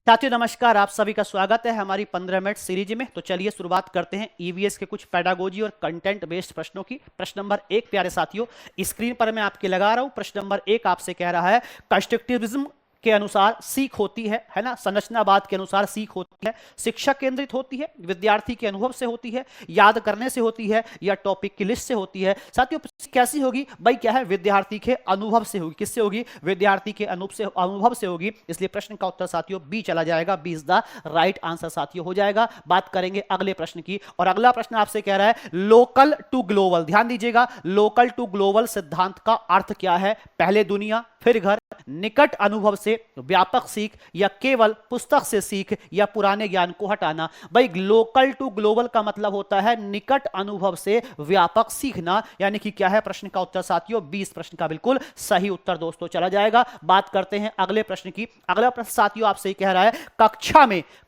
साथियों नमस्कार, आप सभी का स्वागत है हमारी 15 मिनट सीरीज में। तो चलिए शुरुआत करते हैं ईवीएस के कुछ पेडागोजी और कंटेंट बेस्ड प्रश्नों की। प्रश्न नंबर 1 प्यारे साथियों स्क्रीन पर मैं आपके लगा रहा हूं। प्रश्न नंबर 1 आपसे कह रहा है कंस्ट्रक्टिविज्म के अनुसार सीख होती है ना, संरचनावाद के अनुसार सीख होती है, शिक्षा केंद्रित होती है, विद्यार्थी के अनुभव से होती है, याद करने से होती है, या टॉपिक की लिस्ट से होती है। साथियों कैसी होगी भाई, क्या है, विद्यार्थी के अनुभव से होगी। किससे होगी? विद्यार्थी के अनुभव से होगी। इसलिए प्रश्न का उत्तर साथियों बी चला जाएगा। B is the right answer साथियों हो जाएगा। बात करेंगे अगले प्रश्न की, और अगला प्रश्न आपसे कह रहा है लोकल टू ग्लोबल। ध्यान दीजिएगा, लोकल टू ग्लोबल सिद्धांत का अर्थ क्या है? पहले दुनिया फिर घर, निकट अनुभव से व्यापक सीख, या केवल पुस्तक से सीख, या पुराने ज्ञान को हटाना। भाई लोकल टू ग्लोबल का मतलब होता है निकट अनुभव से व्यापक सीखना, यानी कि क्या है प्रश्न का उत्तर साथियों? 20 प्रश्न का बिल्कुल सही उत्तर दोस्तों चला जाएगा। बात करते हैं अगले प्रश्न की। अगला प्रश्न साथियों आपसे कह रहा है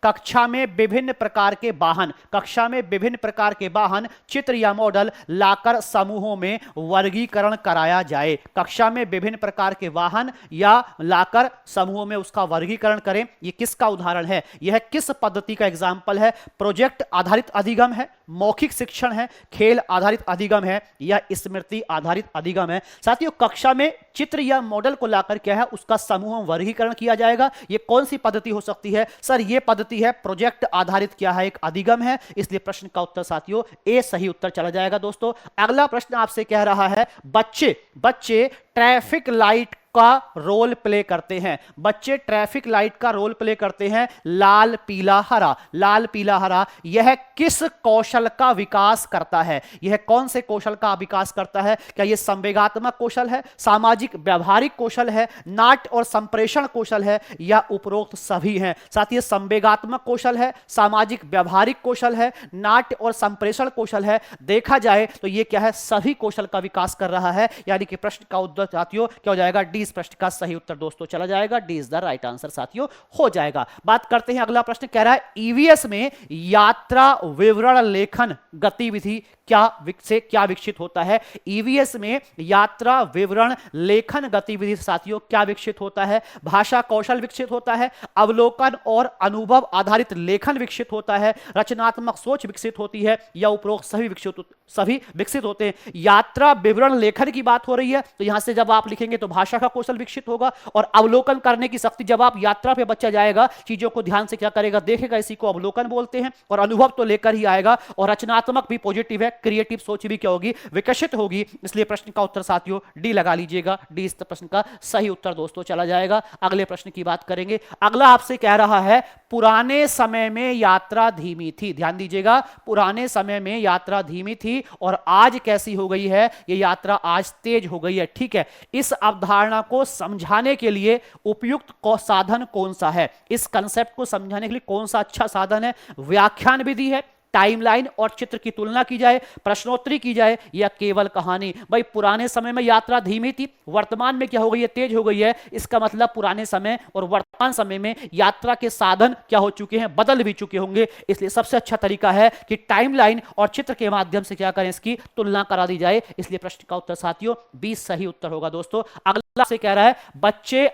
कक्षा में विभिन्न प्रकार के वाहन, कक्षा में विभिन्न प्रकार के वाहन, चित्र या मॉडल लाकर समूहों में वर्गीकरण कराया जाए। कक्षा में विभिन्न प्रकार के वाहन या लाकर समूहों में उसका वर्गीकरण करें। यह किसका उदाहरण है? यह किस पद्धति का एग्जाम्पल है? प्रोजेक्ट आधारित अधिगम है, मौखिक शिक्षण है, खेल आधारित अधिगम है, या स्मृति आधारित अधिगम है? साथियों कक्षा में चित्र या मॉडल को लाकर क्या है उसका समूह वर्गीकरण किया जाएगा। यह कौन सी पद्धति हो सकती है? सर यह पद्धति है प्रोजेक्ट आधारित क्या है, एक अधिगम है। इसलिए प्रश्न का उत्तर साथियों ए सही उत्तर चला जाएगा दोस्तों। अगला प्रश्न आपसे कह रहा है बच्चे ट्रैफिक लाइट का रोल प्ले करते हैं। बच्चे ट्रैफिक लाइट का रोल प्ले करते हैं। लाल पीला हरा, लाल पीला हरा, यह किस कौशल का विकास करता है? यह कौन से कौशल का विकास करता है? क्या यह संवेगात्मक कौशल है, सामाजिक व्यवहारिक कौशल है, नाट्य और संप्रेषण कौशल है, या उपरोक्त सभी हैं? साथ ही संवेगात्मक कौशल है, सामाजिक व्यवहारिक कौशल है, नाट्य और संप्रेषण कौशल है। देखा जाए तो यह क्या है, सभी कौशल का विकास कर रहा है। यानी कि प्रश्न का उत्तर साथियों क्या हो जाएगा? डी इस प्रश्न का सही उत्तर दोस्तों चला जाएगा। D is the right answer साथियों हो जाएगा। बात करते हैं अगला प्रश्न कह रहा है ईवीएस में यात्रा विवरण लेखन गतिविधि क्या विकसित होता है? ईवीएस में यात्रा विवरण लेखन गतिविधि साथियों क्या विकसित होता है? भाषा कौशल विकसित होता है, अवलोकन और अनुभव आधारित लेखन विकसित होता है, रचनात्मक सोच विकसित होती है, या उपरोक्त सभी विकसित होते हैं। यात्रा विवरण लेखन की बात हो रही है तो यहां से जब आप लिखेंगे तो भाषा का कौशल विकसित होगा, और अवलोकन करने की शक्ति, जब आप यात्रा पे बच्चा जाएगा चीजों को ध्यान से क्या करेगा, देखेगा, इसी को अवलोकन बोलते हैं, और अनुभव तो लेकर ही आएगा, और रचनात्मक भी पॉजिटिव है, क्रिएटिव सोच भी क्या होगी, विकसित होगी। इसलिए प्रश्न का उत्तर साथियों डी लगा लीजिएगा। डी इस प्रश्न का सही उत्तर दोस्तों चला जाएगा। अगले प्रश्न की बात करेंगे। अगला आपसे कह रहा है पुराने समय में यात्रा धीमी थी। ध्यान दीजिएगा, पुराने समय में यात्रा धीमी थी और आज कैसी हो गई है? ये यात्रा आज तेज हो गई है। ठीक है, इस अवधारणा को समझाने के लिए उपयुक्त साधन कौन सा है? इस कंसेप्ट को समझाने के लिए कौन सा अच्छा साधन है? व्याख्यान विधि है, टाइमलाइन और चित्र की तुलना की जाए, प्रश्नोत्तरी की जाए, या केवल कहानी? भाई पुराने समय में यात्रा धीमी थी, वर्तमान में क्या हो गई है, तेज हो गई है। इसका मतलब पुराने समय और वर्तमान समय में यात्रा के साधन क्या हो चुके हैं, बदल भी चुके होंगे। इसलिए सबसे अच्छा तरीका है कि टाइमलाइन और चित्र के माध्यम से क्या करें, इसकी तुलना करा दी जाए। इसलिए प्रश्न का उत्तर साथियों 20 सही उत्तर होगा दोस्तों। अगला से कह रहा है बच्चे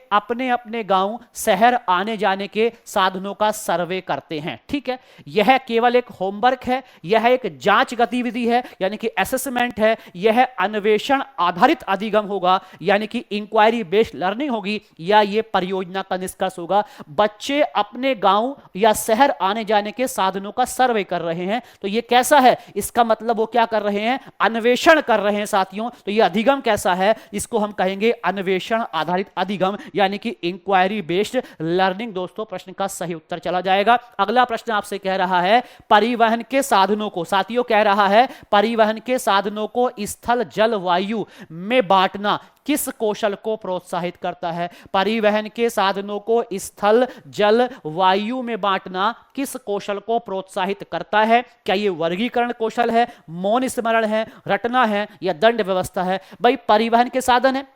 अपने अपने गांव शहर आने जाने के साधनों का सर्वे करते हैं। ठीक है, यह केवल एक होमवर्क है, यह एक जांच गतिविधि है, यानी कि असेसमेंट है, यह अन्वेषण आधारित अधिगम होगा, यानी कि इंक्वायरी बेस्ड लर्निंग होगी, या यह परियोजना का निष्कर्ष होगा। बच्चे अपने गांव या शहर आने जाने के साधनों का सर्वे कर रहे हैं, तो यह कैसा है? इसका मतलब वो क्या कर रहे हैं, अन्वेषण कर रहे हैं साथियों। तो यह अधिगम कैसा है? इसको हम कहेंगे अन्वेषण आधारित अधिगम, यानी कि इंक्वायरी बेस्ड लर्निंग दोस्तों। प्रश्न का सही उत्तर चला जाएगा। अगला प्रश्न आपसे कह रहा है परिवहन के साधनों को, साथियों कह रहा है परिवहन के साधनों को स्थल जल वायु में बांटना किस कौशल को प्रोत्साहित करता है? परिवहन के साधनों को स्थल जल वायु में बांटना किस कौशल को प्रोत्साहित करता है? क्या यह वर्गीकरण कौशल है, मौन स्मरण है, रटना है, या दंड व्यवस्था है? भाई परिवहन के साधन है,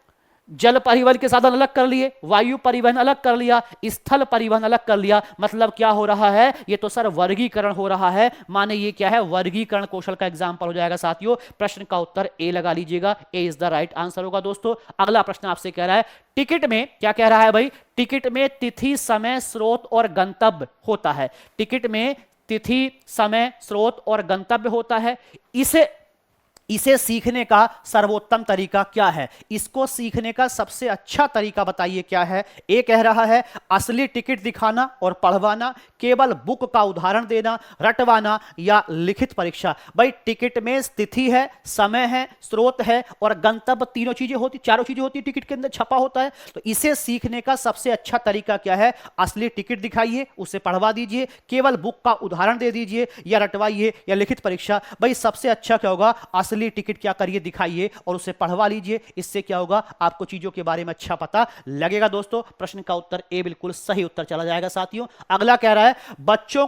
जल परिवहन के साधन अलग कर लिए, वायु परिवहन अलग कर लिया, स्थल परिवहन अलग कर लिया। मतलब क्या हो रहा है, ये तो सर वर्गीकरण हो रहा है। माने ये क्या है, वर्गीकरण कौशल का एग्जांपल हो जाएगा साथियों। प्रश्न का उत्तर ए लगा लीजिएगा, ए इज द राइट आंसर होगा दोस्तों। अगला प्रश्न आपसे कह रहा है टिकट में, क्या कह रहा है भाई, टिकट में तिथि, समय, स्रोत और गंतव्य होता है। टिकट में तिथि, समय, स्रोत और गंतव्य होता है। इसे सीखने का सर्वोत्तम तरीका क्या है, इसको सीखने का सबसे अच्छा तरीका बताइए क्या है। ए कह रहा है असली टिकट दिखाना और पढ़वाना, केवल बुक का उदाहरण देना, रटवाना या लिखित परीक्षा। भाई टिकट में तिथि है, समय है, स्रोत है और गंतव्य, तीनों चीजें होती, चारों चीजें होती टिकट के अंदर छपा होता है। तो इसे सीखने का सबसे अच्छा तरीका क्या है, असली टिकट दिखाइए, उसे पढ़वा दीजिए, केवल बुक का उदाहरण दे दीजिए या रटवाइए या लिखित परीक्षा। भाई सबसे अच्छा क्या होगा, असली टिकट क्या करिए, दिखाइए और उसे पढ़वा लीजिए। इससे क्या होगा, आपको चीजों के बारे में अच्छा पता लगेगा दोस्तों। प्रश्न का उत्तर ए बिल्कुल सही उत्तर चला जाएगा साथियों। अगला कह रहा है बच्चों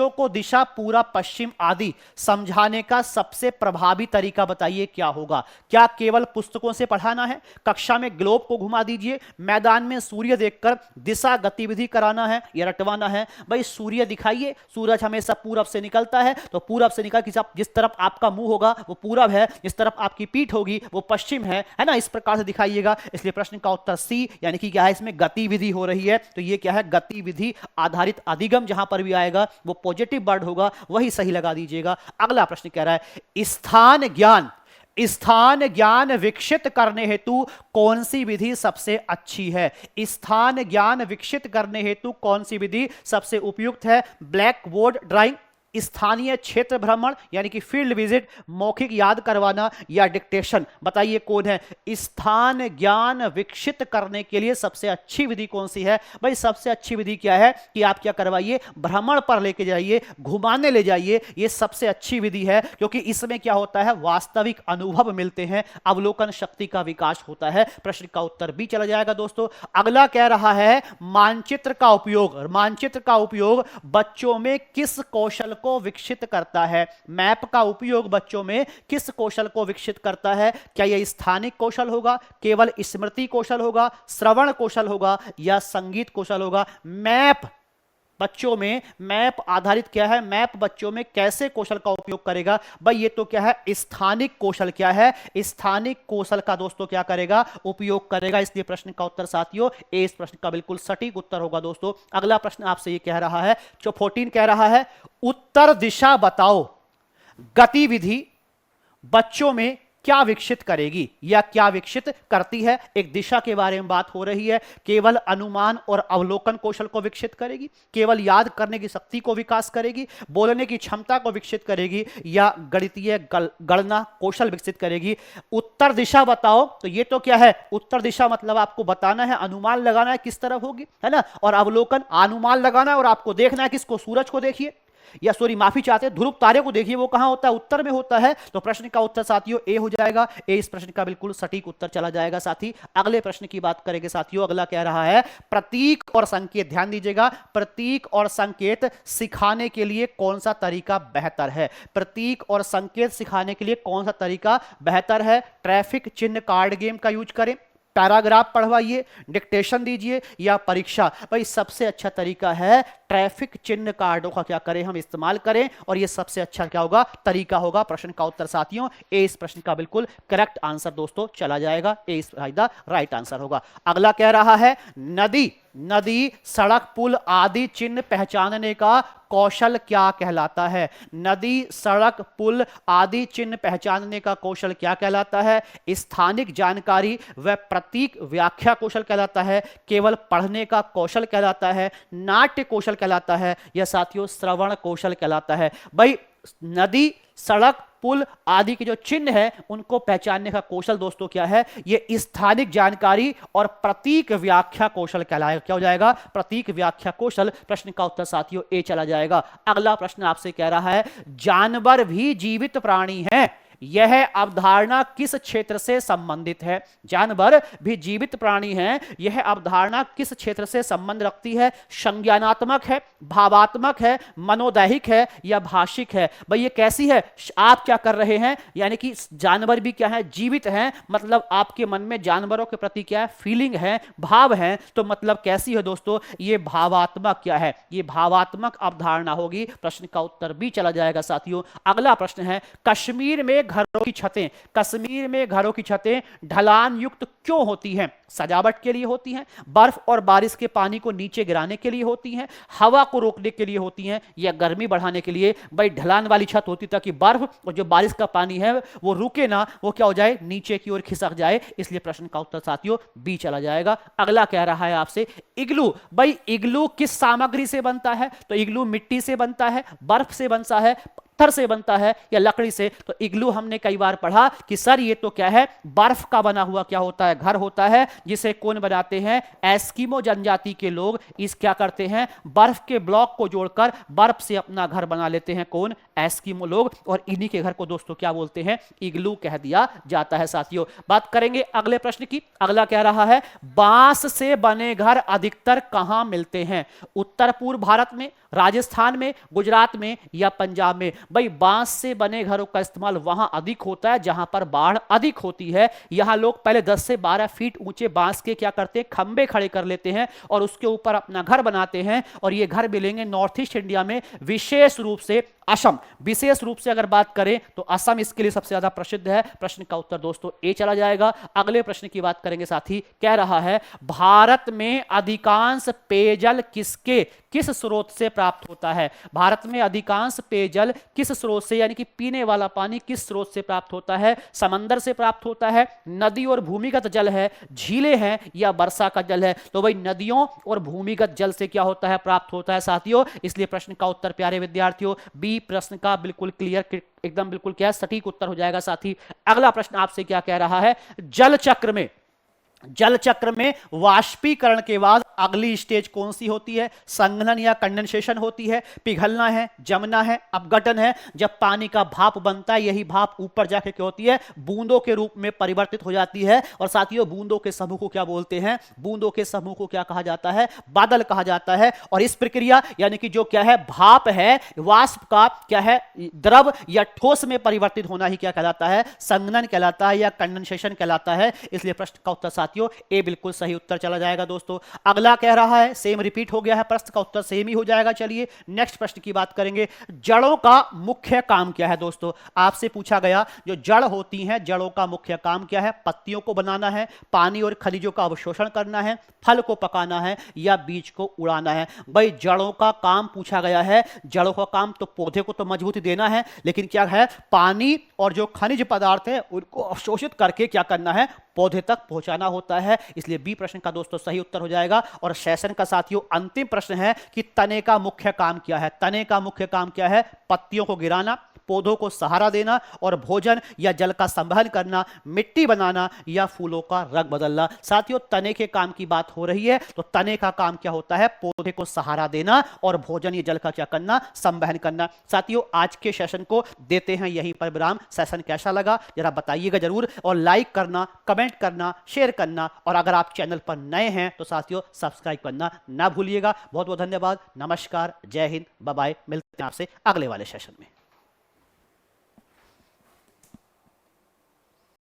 को दिशा, पूरा, पश्चिम आदि समझाने का सबसे प्रभावी तरीका बताइए क्या होगा। क्या केवल पुस्तकों से पढ़ाना है, कक्षा में ग्लोब को घुमा दीजिए, मैदान में सूर्य देखकर दिशा गतिविधि कराना है या रटवाना है। भाई सूर्य दिखाइए, सूरज हमेशा पूरब से निकलता है, तो पूरब से निकल जिस तरफ आपका मुंह होगा वो पूरब है, जिस तरफ आपकी पीठ होगी वो पश्चिम है ना, इस प्रकार से दिखाइएगा। इसलिए प्रश्न का उत्तर सी, यानी कि क्या है, इसमें गतिविधि हो रही है, तो ये क्या है, गतिविधि आधारित अधिगम जहां पर भी आएगा वो पॉजिटिव वर्ड होगा, वही सही लगा दीजिएगा। अगला प्रश्न कह रहा है स्थान ज्ञान विकसित करने हेतु कौन सी विधि सबसे अच्छी है। स्थान ज्ञान विकसित करने हेतु कौन सी विधि सबसे उपयुक्त है। ब्लैक बोर्ड ड्राइंग, स्थानीय क्षेत्र भ्रमण यानी कि फील्ड विजिट, मौखिक याद करवाना या डिक्टेशन। बताइए कौन है। स्थान ज्ञान विकसित करने के लिए सबसे अच्छी विधि कौन सी है। भाई सबसे अच्छी विधि क्या है कि आप क्या करवाइए, भ्रमण पर लेके जाइए, घुमाने ले जाइए, ये सबसे अच्छी विधि है, क्योंकि इसमें क्या होता है, वास्तविक अनुभव मिलते हैं, अवलोकन शक्ति का विकास होता है। प्रश्न का उत्तर भी चला जाएगा दोस्तों। अगला कह रहा है मानचित्र का उपयोग बच्चों में किस कौशल को विकसित करता है। मैप का उपयोग बच्चों में किस कौशल को विकसित करता है। क्या यह स्थानिक कौशल होगा, केवल स्मृति कौशल होगा, श्रवण कौशल होगा या संगीत कौशल होगा। बच्चों में मैप आधारित क्या है, मैप बच्चों में कैसे कौशल का उपयोग करेगा। भाई ये तो क्या है, स्थानिक कौशल। क्या है, स्थानिक कौशल का दोस्तों क्या करेगा, उपयोग करेगा। इसलिए प्रश्न का उत्तर साथियों ए इस प्रश्न का बिल्कुल सटीक उत्तर होगा दोस्तों। अगला प्रश्न आपसे ये कह रहा है, जो 14 कह रहा है उत्तर दिशा बताओ गतिविधि बच्चों में क्या विकसित करेगी या क्या विकसित करती है। एक दिशा के बारे में बात हो रही है। केवल अनुमान और अवलोकन कौशल को विकसित करेगी, केवल याद करने की शक्ति को विकास करेगी, बोलने की क्षमता को विकसित करेगी या गणितीय गणना कौशल विकसित करेगी। उत्तर दिशा बताओ, तो ये तो क्या है, उत्तर दिशा मतलब आपको बताना है, अनुमान लगाना है किस तरफ होगी, है ना। और अवलोकन, अनुमान लगाना है और आपको देखना है किसको, सूरज को देखिए, या सॉरी माफी चाहते हैं ध्रुव तारे को देखिए, वो कहां होता है, उत्तर में होता है। तो प्रश्न का उत्तर साथियों ए हो जाएगा। ए इस प्रश्न का बिल्कुल सटीक उत्तर चला जाएगा साथी। अगले प्रश्न की बात करेंगे साथियों। अगला कह रहा है प्रतीक और संकेत, ध्यान दीजिएगा, प्रतीक और संकेत सिखाने के लिए कौन सा तरीका बेहतर है। प्रतीक और संकेत सिखाने के लिए कौन सा तरीका बेहतर है। ट्रैफिक चिन्ह कार्ड गेम का यूज करें, पैराग्राफ पढ़वाइए, डिक्टेशन दीजिए या परीक्षा। भाई सबसे अच्छा तरीका है ट्रैफिक चिन्ह कार्डों का क्या करें, हम इस्तेमाल करें, और ये सबसे अच्छा क्या होगा, तरीका होगा। प्रश्न का उत्तर साथियों ए इस प्रश्न का बिल्कुल करेक्ट आंसर दोस्तों चला जाएगा। ए इस राइट आंसर होगा। अगला कह रहा है नदी, सड़क, पुल आदि चिन्ह पहचानने का कौशल क्या कहलाता है। नदी, सड़क, पुल आदि चिन्ह पहचानने का कौशल क्या कहलाता है। स्थानिक जानकारी व प्रतीक व्याख्या कौशल कहलाता है, केवल पढ़ने का कौशल कहलाता है, नाट्य कौशल कहलाता है या साथियों श्रवण कौशल कहलाता है। भाई नदी, सड़क, पुल आदि के जो चिन्ह है उनको पहचानने का कौशल दोस्तों क्या है, ये स्थानिक जानकारी और प्रतीक व्याख्या कौशल कहलाएगा। क्या हो जाएगा, प्रतीक व्याख्या कौशल। प्रश्न का उत्तर साथियों ए चला जाएगा। अगला प्रश्न आपसे कह रहा है जानवर भी जीवित प्राणी हैं, यह अवधारणा किस क्षेत्र से संबंधित है? जानवर भी जीवित प्राणी हैं, यह अवधारणा किस क्षेत्र से संबंध रखती है? संज्ञानात्मक है, भावात्मक है, मनोदैहिक है या भाषिक है? भाई ये कैसी है? आप क्या कर रहे हैं, यानी कि जानवर भी क्या है, जीवित हैं, मतलब आपके मन में जानवरों के प्रति क्या है, फीलिंग है, भाव है, तो मतलब कैसी है दोस्तों, ये भावात्मक क्या है, ये भावात्मक अवधारणा होगी। प्रश्न का उत्तर भी चला जाएगा साथियों। अगला प्रश्न है, कश्मीर में घरों की छतें, कश्मीर में घरों की छतें ढलान युक्त क्यों होती हैं? सजावट के लिए होती हैं, बर्फ और बारिश के पानी को नीचे गिराने के लिए होती हैं, हवा को रोकने के लिए होती हैं या गर्मी बढ़ाने के लिए? भाई ढलान वाली छत होती ताकि बर्फ और जो बारिश का पानी है वो रुके ना, वो क्या हो जाए, नीचे की ओर खिसक जाए, इसलिए प्रश्न का उत्तर साथियों बी चला जाएगा। अगला कह रहा है आपसे इग्लू। भाई इग्लू किस सामग्री से बनता है? तो इग्लू मिट्टी से बनता है, बर्फ से बनता है, पत्थर से बनता है या लकड़ी से? तो इग्लू हमने कई बार पढ़ा कि सर ये तो क्या है, बर्फ का बना हुआ क्या होता है, घर होता है, जिसे कौन बनाते हैं, एस्किमो जनजाति के लोग। इस क्या करते हैं, बर्फ के ब्लॉक को जोड़कर बर्फ से अपना घर बना लेते हैं, कौन, एस्किमो लोग, और इन्हीं के घर को दोस्तों क्या बोलते हैं, इग्लू कह दिया जाता है साथियों। बात करेंगे अगले प्रश्न की। अगला कह रहा है, बांस से बने घर अधिकतर कहां मिलते हैं? उत्तर पूर्व भारत में, राजस्थान में, गुजरात में या पंजाब में? भाई बांस से बने घरों का इस्तेमाल वहां अधिक होता है जहां पर बाढ़ अधिक होती है। यहां लोग पहले 10 से 12 फीट ऊंचे बांस के क्या करते हैं, खंबे खड़े कर लेते हैं और उसके ऊपर अपना घर बनाते हैं। और ये घर मिलेंगे नॉर्थ ईस्ट इंडिया में, विशेष रूप से असम। विशेष रूप से अगर बात करें तो असम इसके लिए सबसे ज्यादा प्रसिद्ध है। प्रश्न का उत्तर दोस्तों ए चला जाएगा। अगले प्रश्न की बात करेंगे साथी। कह रहा है, भारत में अधिकांश पेयजल किस स्रोत से प्राप्त होता है? भारत में अधिकांश पेयजल किस स्रोत से, यानी कि पीने वाला पानी किस स्रोत से प्राप्त होता है? समंदर से प्राप्त होता है, नदी और भूमिगत जल है, झीलें हैं या वर्षा का जल है? तो भाई नदियों और भूमिगत जल से क्या होता है, प्राप्त होता है साथियों। इसलिए प्रश्न का उत्तर प्यारे विद्यार्थियों बी प्रश्न का बिल्कुल क्लियर, एकदम बिल्कुल क्या सटीक उत्तर हो जाएगा साथी। अगला प्रश्न आपसे क्या कह रहा है, जल चक्र में वाष्पीकरण के बाद अगली स्टेज कौन सी होती है? संघनन या कंडेंसेशन होती है, पिघलना है, जमना है, अपघटन है। जब पानी का भाप बनता है, यही भाप ऊपर जाके क्या होती है, बूंदों के रूप में परिवर्तित हो जाती है। और साथियों बूंदों के समूह को क्या बोलते हैं? बूंदों के समूह को क्या कहा जाता है? बादल कहा जाता है। और इस प्रक्रिया यानी कि जो क्या है, भाप है, वाष्प का क्या है, द्रव या ठोस में परिवर्तित होना ही क्या कहलाता है? संघनन कहलाता है या कंडेंसेशन कहलाता है। इसलिए प्रश्न का उत्तर साथियों ए बिल्कुल सही उत्तर चला जाएगा दोस्तों। अगला कह रहा है, सेम रिपीट हो गया है, प्रश्न का उत्तर सेम ही हो जाएगा। चलिए नेक्स्ट प्रश्न की बात करेंगे। जड़ों का मुख्य काम क्या है? दोस्तों आपसे पूछा गया, जो जड़ होती हैं, जड़ों का मुख्य काम क्या है? पत्तियों को बनाना है, पानी और खनिजों का अवशोषण करना है, फल को पकाना है या बीज को उड़ाना है? भाई जड़ों का काम पूछा गया है। जड़ों का काम तो पौधे को तो मजबूती देना है, लेकिन क्या है, पानी और जो खनिज पदार्थ है उनको अवशोषित करके क्या करना है, पौधे तक पहुंचाना होता है। इसलिए बी प्रश्न का दोस्तों सही उत्तर हो जाएगा। और सेशन का साथियों अंतिम प्रश्न है कि तने का मुख्य काम क्या है? तने का मुख्य काम क्या है? पत्तियों को गिराना, पौधों को सहारा देना और भोजन या जल का संवहन करना, मिट्टी बनाना या फूलों का रंग बदलना। साथियों तने के काम की बात हो रही है, तो तने का काम क्या होता है? पौधे को सहारा देना और भोजन या जल का क्या करना? संवहन करना। साथियों आज के सेशन को देते हैं यहीं पर विराम। सेशन कैसा लगा जरा बताइएगा जरूर, और लाइक करना, कमेंट करना, शेयर करना, और अगर आप चैनल पर नए हैं तो साथियों सब्सक्राइब करना ना भूलिएगा। बहुत बहुत धन्यवाद। नमस्कार, जय हिंद, बाय बाय। मिलते हैं आपसे अगले वाले सेशन में।